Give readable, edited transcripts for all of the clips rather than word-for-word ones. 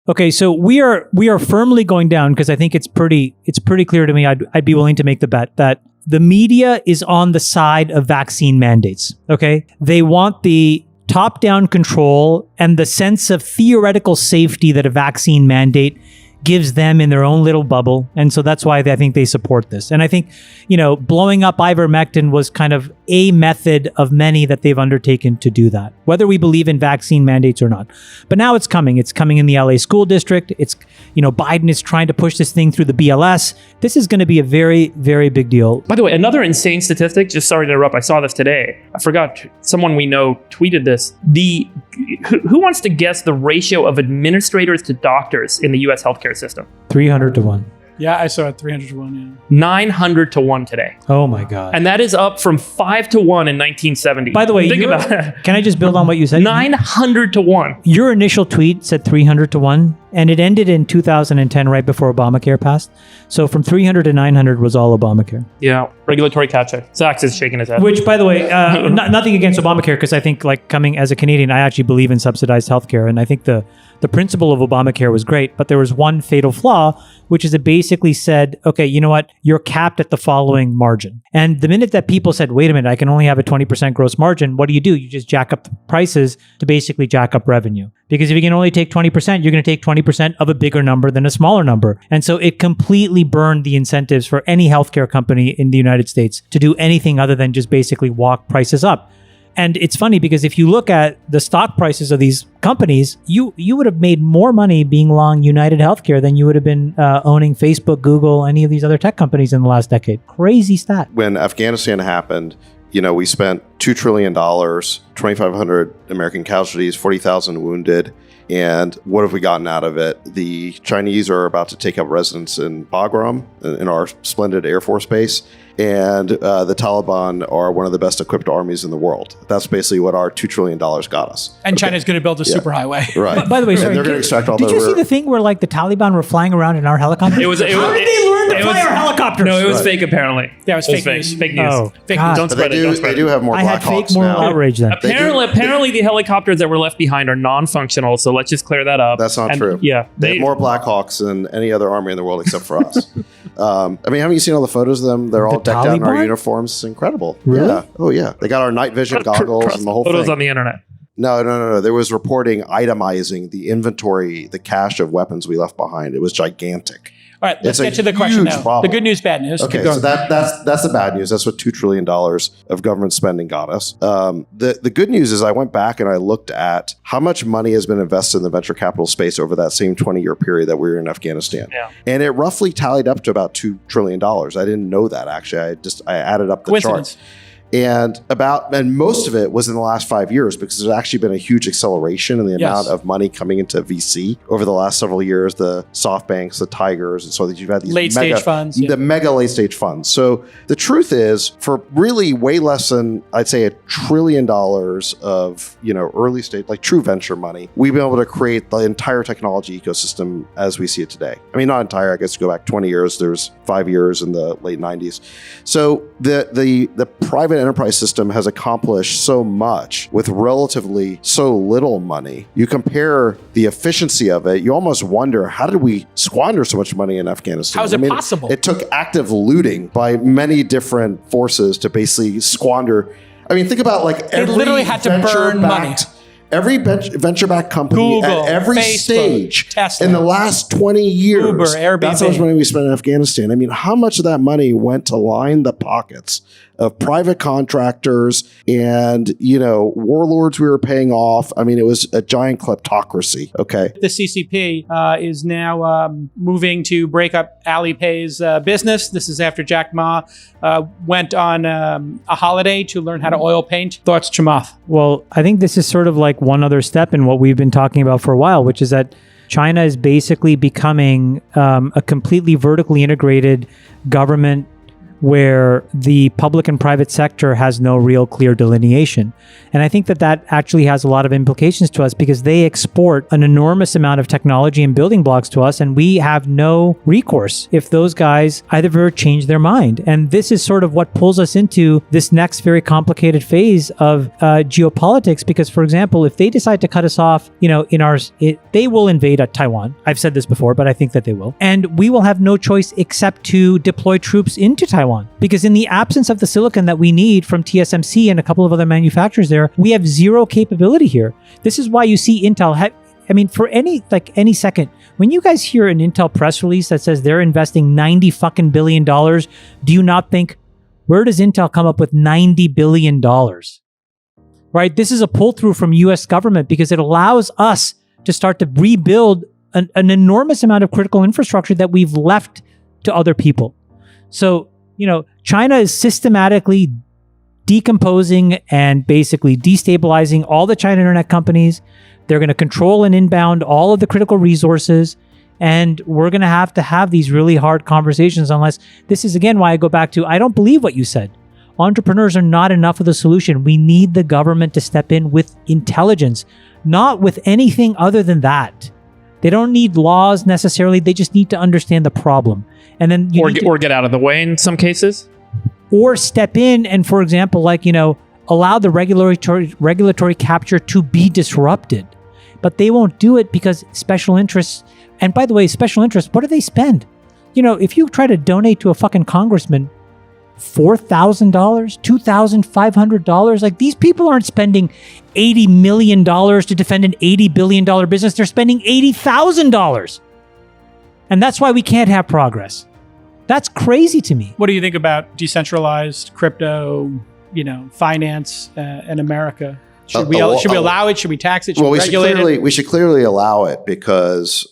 Okay, so we are firmly going down because I think it's pretty clear to me. I'd be willing to make the bet that the media is on the side of vaccine mandates. Okay, they want the top-down control and the sense of theoretical safety that a vaccine mandate gives them in their own little bubble. And so that's why I think they support this. And I think, blowing up Ivermectin was kind of a method of many that they've undertaken to do that, whether we believe in vaccine mandates or not. But now it's coming. It's coming in the LA school district. It's, Biden is trying to push this thing through the BLS. This is going to be a very, very big deal. By the way, another insane statistic, just sorry to interrupt, I saw this today. I forgot, someone we know tweeted this. Who wants to guess the ratio of administrators to doctors in the US healthcare system? 300 to 1. Yeah, I saw it 300 to 1. Yeah. 900 to 1 today. Oh my God. And that is up from 5 to 1 in 1970. By the way, can I just build on what you said? 900 to 1. Your initial tweet said 300 to 1, and it ended in 2010, right before Obamacare passed. So from 300 to 900 was all Obamacare. Yeah, regulatory catch-up. Sachs is shaking his head. Which, by the way, nothing against Obamacare, because I think, coming as a Canadian, I actually believe in subsidized healthcare, and I think the principle of Obamacare was great, but there was one fatal flaw, which is it basically said, okay, you know what? You're capped at the following margin. And the minute that people said, wait a minute, I can only have a 20% gross margin, what do? You just jack up the prices to basically jack up revenue. Because if you can only take 20%, you're going to take 20% of a bigger number than a smaller number. And so it completely burned the incentives for any healthcare company in the United States to do anything other than just basically walk prices up. And it's funny because if you look at the stock prices of these companies, you would have made more money being long United Healthcare than you would have been owning Facebook, Google, any of these other tech companies in the last decade. Crazy stat. When Afghanistan happened, we spent $2 trillion, 2,500 American casualties, 40,000 wounded. And what have we gotten out of it? The Chinese are about to take up residence in Bagram, in our splendid Air Force base. And the Taliban are one of the best equipped armies in the world. That's basically what our $2 trillion got us. And China's going to build a superhighway. Right. By the way, and they're going to extract all did you see the thing where the Taliban were flying around in our helicopters? How did they learn to fly our helicopters? No, it was fake apparently. Yeah, it was fake news. Fake news. Oh, fake God. news. Don't spread it. Don't spread they do have more I Black had fake Hawks moral now. outrage then. Apparently the helicopters that were left behind are non-functional, so let's just clear that up. That's not true. Yeah. They have more Black Hawks than any other army in the world except for us. Haven't you seen all the photos of them? They're all decked out in our uniforms. It's incredible. Really? Yeah. Oh, yeah. They got our night vision goggles and the whole photos thing. on the internet. No. There was reporting itemizing the inventory, the cache of weapons we left behind. It was gigantic. All right, let's It's a get to the question huge now. problem. The good news, bad news. Okay, so that's the bad news. That's what $2 trillion of government spending got us. The good news is I went back and I looked at how much money has been invested in the venture capital space over that same 20-year period that we were in Afghanistan. Yeah. And it roughly tallied up to about $2 trillion. I didn't know that, actually. I added up the Coincidence. chart. And most of it was in the last 5 years because there's actually been a huge acceleration in the amount of money coming into VC over the last several years, the SoftBanks, the Tigers, and so that you've had these Late stage funds. the mega late stage funds. So the truth is, for really way less than I'd say $1 trillion of early stage, like true venture money, we've been able to create the entire technology ecosystem as we see it today. I mean, not entire. I guess go back 20 years. There's 5 years in the late 90s. So the private enterprise system has accomplished so much with relatively so little money. You compare the efficiency of it, you almost wonder, how did we squander so much money in Afghanistan? How is it possible? It took active looting by many different forces to basically squander. I mean, think about every literally had to burn money. Every venture-backed company Google, at every Facebook, stage Tesla, in the last 20 years, Uber, Airbnb. that's how much money we spent in Afghanistan. I mean, how much of that money went to line the pockets of private contractors and, warlords we were paying off? I mean, it was a giant kleptocracy, okay? The CCP is now moving to break up Alipay's business. This is after Jack Ma went on a holiday to learn how to oil paint. Thoughts, Chamath? Well, I think this is sort of like one other step in what we've been talking about for a while, which is that China is basically becoming a completely vertically integrated government where the public and private sector has no real clear delineation. And I think that that actually has a lot of implications to us because they export an enormous amount of technology and building blocks to us, and we have no recourse if those guys either change their mind. And this is sort of what pulls us into this next very complicated phase of geopolitics, because, for example, if they decide to cut us off, they will invade Taiwan. I've said this before, but I think that they will. And we will have no choice except to deploy troops into Taiwan. Because in the absence of the silicon that we need from TSMC and a couple of other manufacturers there, we have zero capability here. This is why you see Intel, for any second, when you guys hear an Intel press release that says they're investing $90 billion, do you not think, where does Intel come up with $90 billion? Right? This is a pull through from US government because it allows us to start to rebuild an enormous amount of critical infrastructure that we've left to other people. So, China is systematically decomposing and basically destabilizing all the China internet companies. They're going to control and inbound all of the critical resources. And we're going to have these really hard conversations unless this is, again, why I go back to, I don't believe what you said. Entrepreneurs are not enough of the solution. We need the government to step in with intelligence, not with anything other than that. They don't need laws necessarily. They just need to understand the problem. And then or get out of the way in some cases. Or step in and, for example, allow the regulatory capture to be disrupted. But they won't do it because special interests, and by the way, special interests, what do they spend? If you try to donate to a fucking congressman $4,000, $2,500, these people aren't spending $80 million to defend an $80 billion business. They're spending $80,000. And that's why we can't have progress. That's crazy to me. What do you think about decentralized crypto, finance in America? Should we allow it? Should we tax it? Should we regulate it? We should clearly allow it because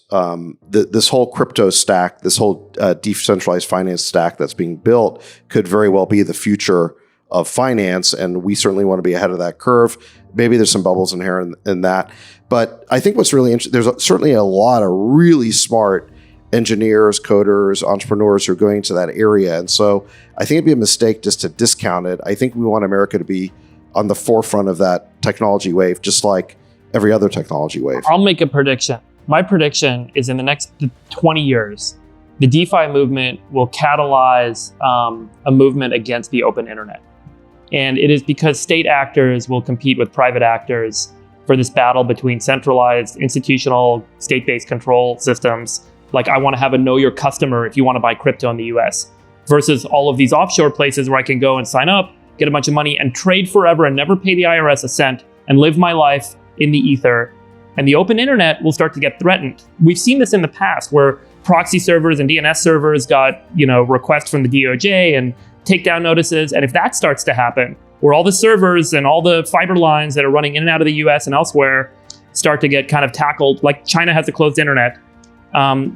this whole crypto stack, this whole decentralized finance stack that's being built could very well be the future of finance. And we certainly want to be ahead of that curve. Maybe there's some bubbles inherent in that. But I think what's really interesting, there's certainly a lot of really smart engineers, coders, entrepreneurs who are going to that area. And so I think it'd be a mistake just to discount it. I think we want America to be on the forefront of that technology wave, just like every other technology wave. I'll make a prediction. My prediction is in the next 20 years, the DeFi movement will catalyze a movement against the open internet. And it is because state actors will compete with private actors for this battle between centralized, institutional, state-based control systems. Like, I want to have a know your customer if you want to buy crypto in the US, versus all of these offshore places where I can go and sign up, get a bunch of money and trade forever and never pay the IRS a cent and live my life in the ether. And the open internet will start to get threatened. We've seen this in the past where proxy servers and DNS servers got, requests from the DOJ and takedown notices. And if that starts to happen, where all the servers and all the fiber lines that are running in and out of the US and elsewhere start to get kind of tackled, like China has a closed internet,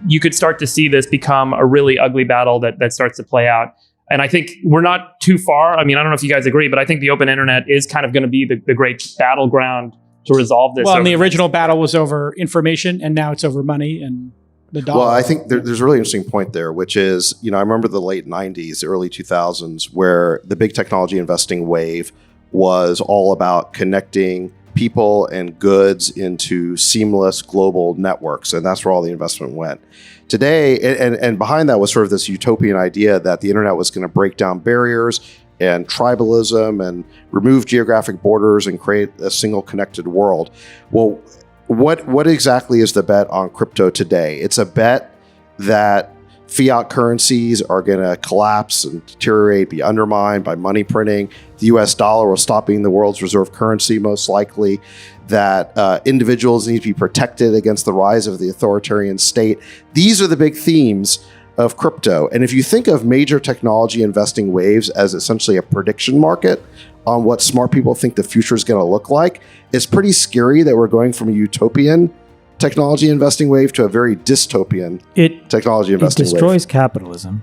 you could start to see this become a really ugly battle that starts to play out. And I think we're not too far. I don't know if you guys agree, but I think the open internet is kind of going to be the great battleground to resolve this. Well, and the original battle was over information, and now it's over money and the dollar. Well, I think there's a really interesting point there, which is, I remember the late 90s, early 2000s, where the big technology investing wave was all about connecting people and goods into seamless global networks. And that's where all the investment went. Today, and behind that was sort of this utopian idea that the internet was going to break down barriers and tribalism and remove geographic borders and create a single connected world. Well, what exactly is the bet on crypto today? It's a bet that fiat currencies are going to collapse and deteriorate, be undermined by money printing. The US dollar will stop being the world's reserve currency, most likely. That individuals need to be protected against the rise of the authoritarian state. These are the big themes of crypto. And if you think of major technology investing waves as essentially a prediction market on what smart people think the future is going to look like, it's pretty scary that we're going from a utopian technology investing wave to a very dystopian technology investing wave. It destroys capitalism.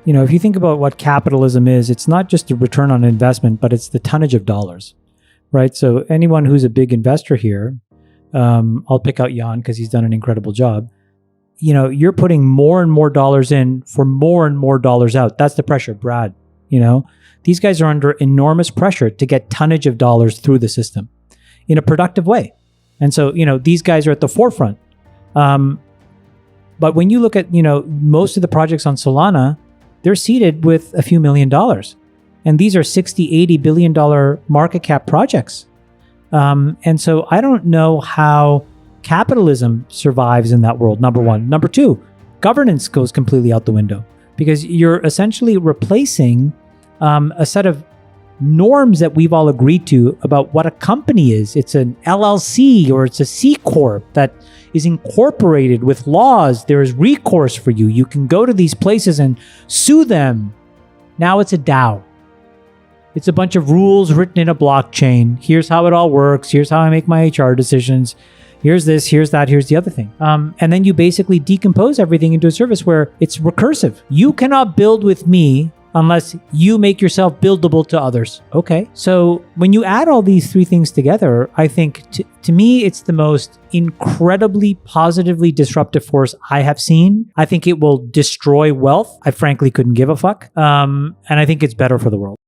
If you think about what capitalism is, it's not just a return on investment, but it's the tonnage of dollars, right? So anyone who's a big investor here, I'll pick out Jan because he's done an incredible job. you're putting more and more dollars in for more and more dollars out. That's the pressure, Brad. These guys are under enormous pressure to get tonnage of dollars through the system in a productive way. And so, these guys are at the forefront. But when you look at, most of the projects on Solana, they're seeded with a few $1 million. And these are 60, $80 billion market cap projects. And so I don't know how capitalism survives in that world, number one. Number two, governance goes completely out the window because you're essentially replacing a set of norms that we've all agreed to about what a company is. It's an LLC or it's a C Corp that is incorporated with laws. There is recourse for you. You can go to these places and sue them. Now it's a DAO. It's a bunch of rules written in a blockchain. Here's how it all works. Here's how I make my HR decisions. Here's this, here's that, here's the other thing. And then you basically decompose everything into a service where it's recursive. You cannot build with me unless you make yourself buildable to others. Okay. So when you add all these three things together, I think to me, it's the most incredibly positively disruptive force I have seen. I think it will destroy wealth. I frankly couldn't give a fuck. And I think it's better for the world.